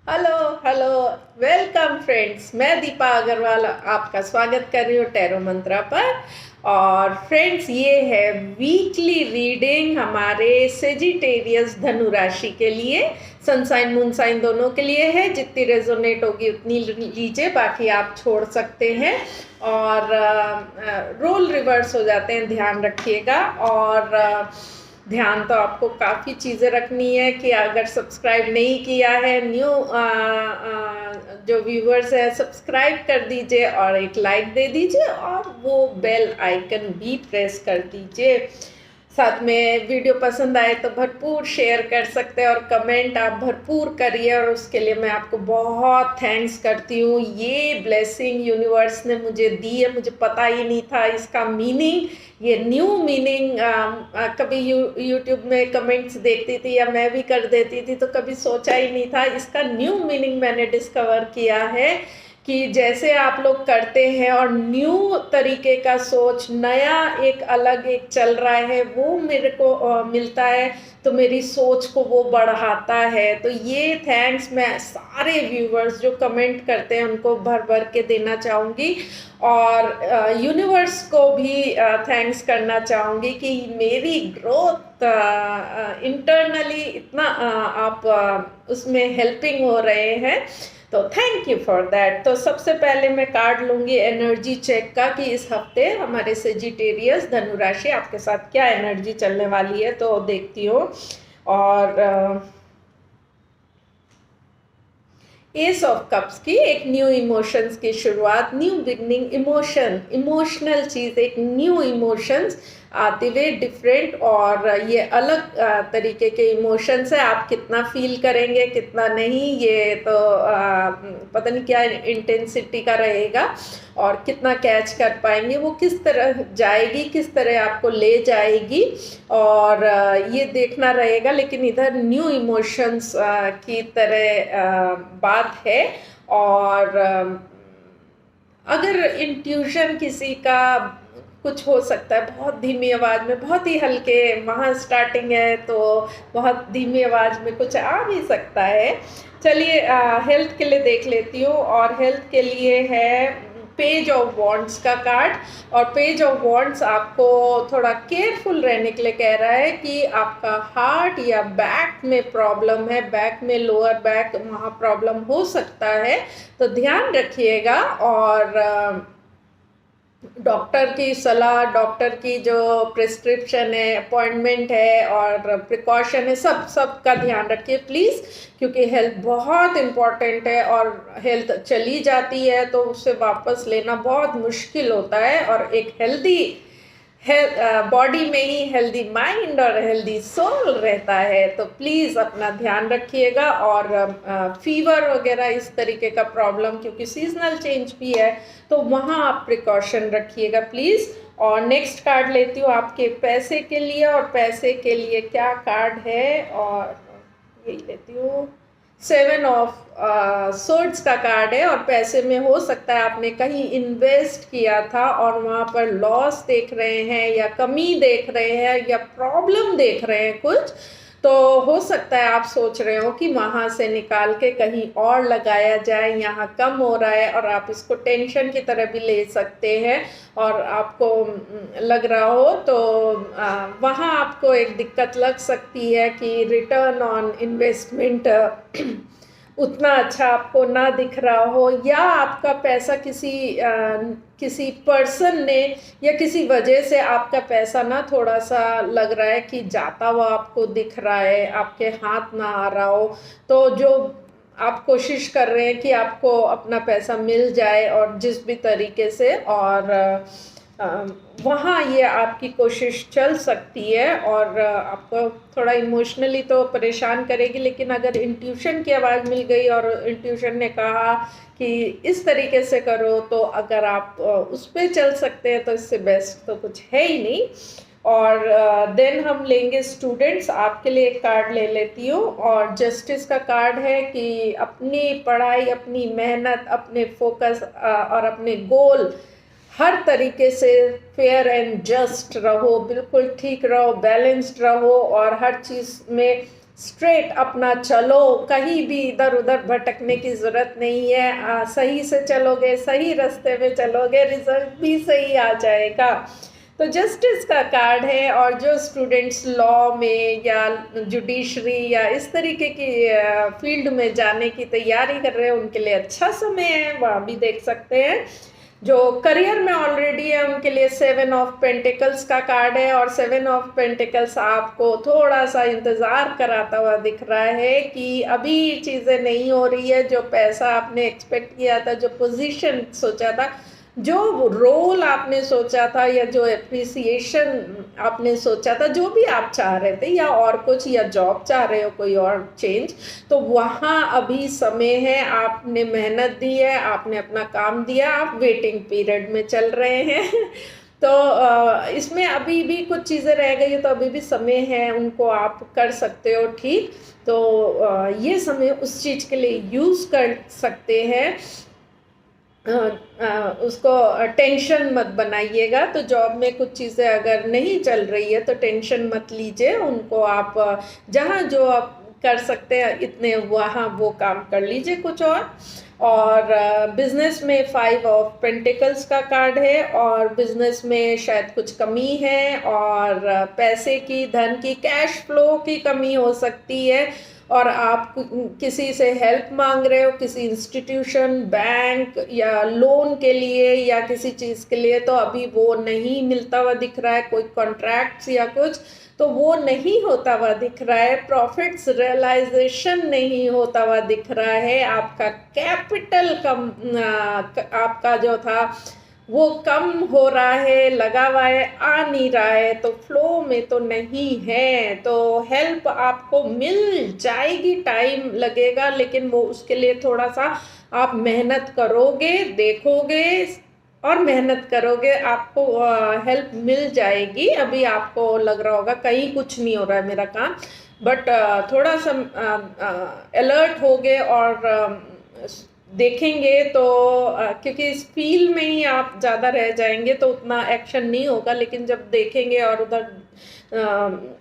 Hello hello. Welcome friends, मैं दीपा अग्रवाल आपका स्वागत कर रही हूँ टैरो मंत्रा पर। और फ्रेंड्स, ये है वीकली रीडिंग हमारे सेजिटेरियस धनु राशि के लिए। सनसाइन मूनसाइन दोनों के लिए है। जितनी रेजोनेट होगी उतनी लीजिए, बाकी आप छोड़ सकते हैं। और रोल रिवर्स हो जाते हैं, ध्यान रखिएगा। और ध्यान तो आपको काफ़ी चीज़ें रखनी है कि अगर सब्सक्राइब नहीं किया है, न्यू जो व्यूवर्स है, सब्सक्राइब कर दीजिए और एक लाइक दे दीजिए और वो बेल आइकन भी प्रेस कर दीजिए। साथ में वीडियो पसंद आए तो भरपूर शेयर कर सकते हैं और कमेंट आप भरपूर करिए, और उसके लिए मैं आपको बहुत थैंक्स करती हूँ। ये ब्लेसिंग यूनिवर्स ने मुझे दी है, मुझे पता ही नहीं था इसका मीनिंग। ये न्यू मीनिंग कभी यूट्यूब में कमेंट्स देखती थी या मैं भी कर देती थी, तो कभी सोचा ही नहीं था। इसका न्यू मीनिंग मैंने डिस्कवर किया है कि जैसे आप लोग करते हैं और न्यू तरीके का सोच, नया एक अलग एक चल रहा है, वो मेरे को मिलता है, तो मेरी सोच को वो बढ़ाता है। तो ये थैंक्स मैं सारे व्यूवर्स जो कमेंट करते हैं उनको भर भर के देना चाहूँगी। और यूनिवर्स को भी थैंक्स करना चाहूँगी कि मेरी ग्रोथ इंटरनली इतना आप उसमें हेल्पिंग हो रहे हैं। तो थैंक यू फॉर दैट। तो सबसे पहले मैं कार्ड लूंगी एनर्जी चेक का कि इस हफ्ते हमारे सेजिटेरियस धनु राशि आपके साथ क्या एनर्जी चलने वाली है, तो देखती हूँ। और एस ऑफ कप्स की एक न्यू इमोशंस की शुरुआत, न्यू बिगनिंग, इमोशनल चीज़, एक न्यू इमोशंस आते हुए डिफरेंट, और ये अलग तरीके के इमोशंस है। आप कितना फील करेंगे कितना नहीं, ये तो पता नहीं क्या इंटेंसिटी का रहेगा और कितना कैच कर पाएंगे, वो किस तरह जाएगी, किस तरह आपको ले जाएगी, और ये देखना रहेगा। लेकिन इधर न्यू इमोशंस की तरह बात है। और अगर इंट्यूशन किसी का कुछ हो सकता है बहुत धीमी आवाज़ में, बहुत ही हल्के, वहाँ स्टार्टिंग है तो बहुत धीमी आवाज़ में कुछ आ भी सकता है। चलिए हेल्थ के लिए देख लेती हूँ। और हेल्थ के लिए है पेज ऑफ वॉन्ड्स का कार्ड। और पेज ऑफ वॉन्ड्स आपको थोड़ा केयरफुल रहने के लिए कह रहा है कि आपका हार्ट या बैक में प्रॉब्लम है, बैक में, लोअर बैक, वहाँ प्रॉब्लम हो सकता है, तो ध्यान रखिएगा। और डॉक्टर की सलाह, डॉक्टर की जो प्रिस्क्रिप्शन है, अपॉइंटमेंट है और प्रिकॉशन है, सब का ध्यान रखिए प्लीज़, क्योंकि हेल्थ बहुत इम्पॉर्टेंट है। और हेल्थ चली जाती है तो उसे वापस लेना बहुत मुश्किल होता है। और एक हेल्दी बॉडी में ही हेल्दी माइंड और हेल्दी सोल रहता है। तो प्लीज़ अपना ध्यान रखिएगा। और फीवर वगैरह इस तरीके का प्रॉब्लम, क्योंकि सीजनल चेंज भी है, तो वहाँ आप प्रिकॉशन रखिएगा प्लीज़। और नेक्स्ट कार्ड लेती हूँ आपके पैसे के लिए। और पैसे के लिए क्या कार्ड है, और यही लेती हूँ, 7 ऑफ सोर्ड्स का कार्ड है। और पैसे में हो सकता है आपने कहीं इन्वेस्ट किया था और वहाँ पर लॉस देख रहे हैं या कमी देख रहे हैं या प्रॉब्लम देख रहे हैं कुछ, तो हो सकता है आप सोच रहे हो कि वहाँ से निकाल के कहीं और लगाया जाए, यहाँ कम हो रहा है, और आप इसको टेंशन की तरह भी ले सकते हैं। और आपको लग रहा हो तो वहाँ आपको एक दिक्कत लग सकती है कि रिटर्न ऑन इन्वेस्टमेंट उतना अच्छा आपको ना दिख रहा हो, या आपका पैसा किसी पर्सन ने या किसी वजह से आपका पैसा ना थोड़ा सा लग रहा है कि जाता हुआ आपको दिख रहा है, आपके हाथ ना आ रहा हो। तो जो आप कोशिश कर रहे हैं कि आपको अपना पैसा मिल जाए और जिस भी तरीके से, और वहाँ ये आपकी कोशिश चल सकती है। और आपको थोड़ा इमोशनली तो परेशान करेगी, लेकिन अगर इंट्यूशन की आवाज़ मिल गई और इंट्यूशन ने कहा कि इस तरीके से करो, तो अगर आप उस पर चल सकते हैं तो इससे बेस्ट तो कुछ है ही नहीं। और देन हम लेंगे स्टूडेंट्स, आपके लिए एक कार्ड ले लेती हूँ। और जस्टिस का कार्ड है कि अपनी पढ़ाई, अपनी मेहनत, अपने फोकस और अपने गोल, हर तरीके से फेयर एंड जस्ट रहो, बिल्कुल ठीक रहो, बैलेंस्ड रहो, और हर चीज़ में स्ट्रेट अपना चलो, कहीं भी इधर उधर भटकने की ज़रूरत नहीं है। सही से चलोगे, सही रास्ते में चलोगे, रिजल्ट भी सही आ जाएगा। तो जस्टिस का कार्ड है, और जो स्टूडेंट्स लॉ में या जुडिशरी या इस तरीके की फील्ड में जाने की तैयारी कर रहे हैं उनके लिए अच्छा समय है, वहाँ भी देख सकते हैं। जो करियर में ऑलरेडी है उनके लिए 7 ऑफ पेंटिकल्स का कार्ड है, और 7 ऑफ पेंटिकल्स आपको थोड़ा सा इंतज़ार कराता हुआ दिख रहा है कि अभी चीज़ें नहीं हो रही है। जो पैसा आपने एक्सपेक्ट किया था, जो पोजीशन सोचा था, जो रोल आपने सोचा था, या जो एप्रिसिएशन आपने सोचा था, जो भी आप चाह रहे थे, या और कुछ, या जॉब चाह रहे हो कोई और चेंज, तो वहाँ अभी समय है। आपने मेहनत दी है, आपने अपना काम दिया, आप वेटिंग पीरियड में चल रहे हैं तो इसमें अभी भी कुछ चीज़ें रह गई है, तो अभी भी समय है, उनको आप कर सकते हो ठीक। तो ये समय उस चीज़ के लिए यूज़ कर सकते हैं। उसको टेंशन मत बनाइएगा। तो जॉब में कुछ चीज़ें अगर नहीं चल रही है तो टेंशन मत लीजिए, उनको आप जहाँ जो आप कर सकते हैं इतने वहाँ वो काम कर लीजिए कुछ और बिजनेस में 5 ऑफ पेंटिकल्स का कार्ड है, और बिजनेस में शायद कुछ कमी है, और पैसे की, धन की, कैश फ्लो की कमी हो सकती है, और आप किसी से हेल्प मांग रहे हो, किसी इंस्टीट्यूशन, बैंक या लोन के लिए या किसी चीज़ के लिए, तो अभी वो नहीं मिलता हुआ दिख रहा है। कोई कॉन्ट्रैक्ट्स या कुछ तो वो नहीं होता हुआ दिख रहा है। प्रॉफिट्स रियलाइजेशन नहीं होता हुआ दिख रहा है। आपका कैपिटल कम, आपका जो था वो कम हो रहा है, लगा हुआ है, आ नहीं रहा है, तो फ्लो में तो नहीं है। तो हेल्प आपको मिल जाएगी, टाइम लगेगा, लेकिन वो उसके लिए थोड़ा सा आप मेहनत करोगे, देखोगे और मेहनत करोगे, आपको हेल्प मिल जाएगी। अभी आपको लग रहा होगा कहीं कुछ नहीं हो रहा है मेरा काम, बट थोड़ा सा अलर्ट होगे और देखेंगे तो क्योंकि इस फील्ड में ही आप ज़्यादा रह जाएंगे तो उतना एक्शन नहीं होगा, लेकिन जब देखेंगे और उधर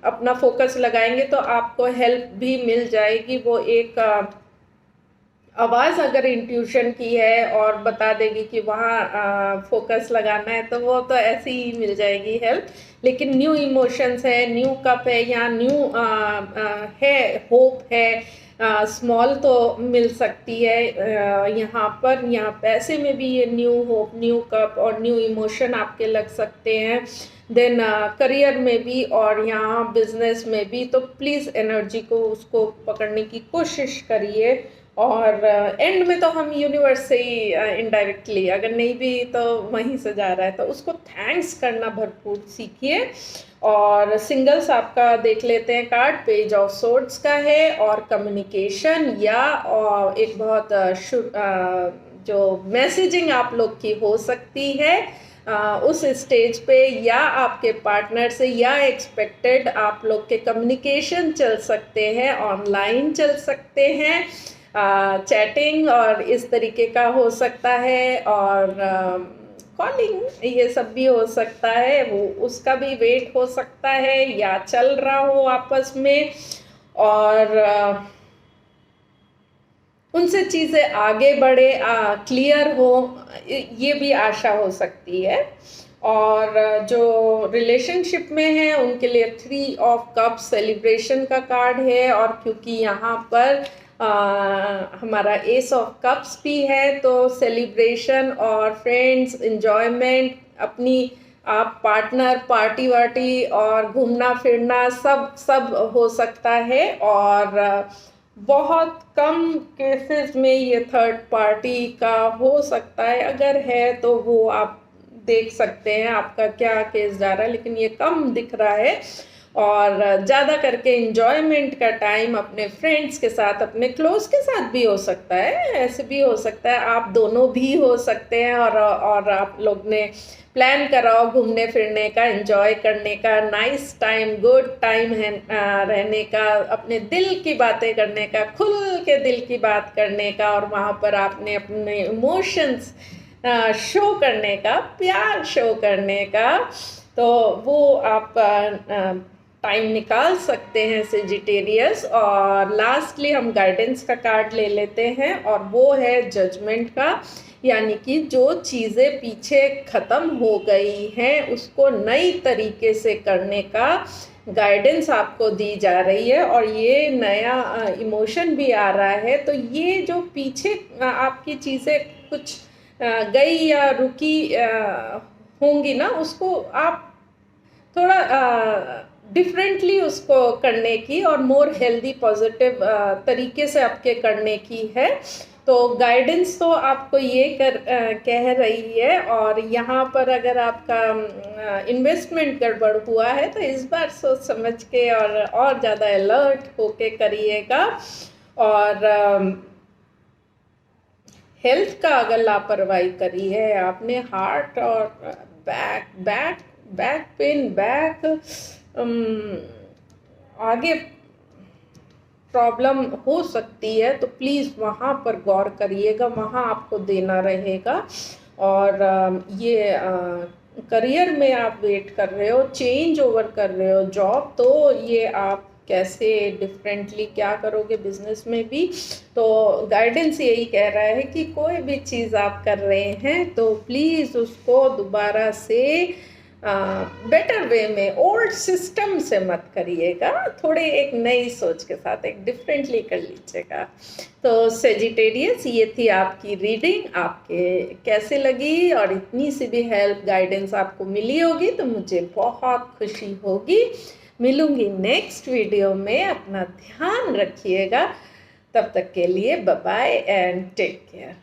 अपना फोकस लगाएंगे तो आपको हेल्प भी मिल जाएगी। वो एक आवाज़ अगर इंट्यूशन की है और बता देगी कि वहाँ फोकस लगाना है, तो वो तो ऐसी ही मिल जाएगी हेल्प। लेकिन न्यू इमोशंस है, न्यू कप है, या न्यू है, होप है, स्मॉल तो मिल सकती है यहाँ पर। यहाँ पैसे में भी ये न्यू होप, न्यू कप और न्यू इमोशन आपके लग सकते हैं। देन करियर में भी और यहाँ बिजनेस में भी। तो प्लीज़ एनर्जी को उसको पकड़ने की कोशिश करिए, और एंड में तो हम यूनिवर्स से ही इनडायरेक्टली, अगर नहीं भी तो वहीं से जा रहा है, तो उसको थैंक्स करना भरपूर सीखिए। और सिंगल्स आपका देख लेते हैं कार्ड, पेज ऑफ सोर्ड्स का है, और कम्युनिकेशन या और एक बहुत जो मैसेजिंग आप लोग की हो सकती है उस स्टेज पे, या आपके पार्टनर से, या एक्सपेक्टेड आप लोग के कम्युनिकेशन चल सकते हैं, ऑनलाइन चल सकते हैं, चैटिंग और इस तरीके का हो सकता है, और कॉलिंग, ये सब भी हो सकता है। वो उसका भी वेट हो सकता है, या चल रहा हो आपस में, और उनसे चीज़ें आगे बढ़े, क्लियर हो, ये भी आशा हो सकती है। और जो रिलेशनशिप में है उनके लिए 3 ऑफ कप्स सेलिब्रेशन का कार्ड है, और क्योंकि यहाँ पर हमारा एस ऑफ कप्स भी है, तो सेलिब्रेशन और फ्रेंड्स, एंजॉयमेंट, अपनी आप पार्टनर, पार्टी वार्टी और घूमना फिरना सब हो सकता है। और बहुत कम केसेस में ये थर्ड पार्टी का हो सकता है, अगर है तो वो आप देख सकते हैं आपका क्या केस जा रहा है, लेकिन ये कम दिख रहा है। और ज़्यादा करके एंजॉयमेंट का टाइम अपने फ्रेंड्स के साथ, अपने क्लोज के साथ भी हो सकता है, ऐसे भी हो सकता है, आप दोनों भी हो सकते हैं। और आप लोग ने प्लान कराओ घूमने फिरने का, एंजॉय करने का, नाइस टाइम, गुड टाइम है रहने का, अपने दिल की बातें करने का, खुल के दिल की बात करने का, और वहाँ पर आपने अपने इमोशंस शो करने का, प्यार शो करने का। तो वो आप टाइम निकाल सकते हैं सेजिटेरियस। और लास्टली हम गाइडेंस का कार्ड ले लेते हैं और वो है जजमेंट का, यानी कि जो चीज़ें पीछे ख़त्म हो गई हैं उसको नई तरीके से करने का गाइडेंस आपको दी जा रही है। और ये नया इमोशन भी आ रहा है, तो ये जो पीछे आपकी चीज़ें कुछ गई या रुकी होंगी ना, उसको आप थोड़ा डिफरेंटली उसको करने की और मोर हेल्दी पॉजिटिव तरीके से आपके करने की है। तो गाइडेंस तो आपको ये कह रही है। और यहाँ पर अगर आपका इन्वेस्टमेंट गड़बड़ हुआ है तो इस बार सोच समझ के और ज़्यादा अलर्ट होके करिएगा। और हेल्थ का अगर लापरवाही करी है आपने, हार्ट और बैक पेन, आगे प्रॉब्लम हो सकती है, तो प्लीज़ वहाँ पर गौर करिएगा, वहाँ आपको देना रहेगा। और ये करियर में आप वेट कर रहे हो, चेंज ओवर कर रहे हो जॉब, तो ये आप कैसे डिफरेंटली क्या करोगे बिजनेस में भी। तो गाइडेंस यही कह रहा है कि कोई भी चीज़ आप कर रहे हैं तो प्लीज़ उसको दोबारा से बेटर वे में, ओल्ड सिस्टम से मत करिएगा, थोड़े एक नई सोच के साथ एक डिफरेंटली कर लीजिएगा। तो सेजिटेरियस, ये थी आपकी रीडिंग, आपके कैसे लगी और इतनी सी भी हेल्प गाइडेंस आपको मिली होगी तो मुझे बहुत खुशी होगी। मिलूंगी नेक्स्ट वीडियो में, अपना ध्यान रखिएगा, तब तक के लिए bye bye and take care.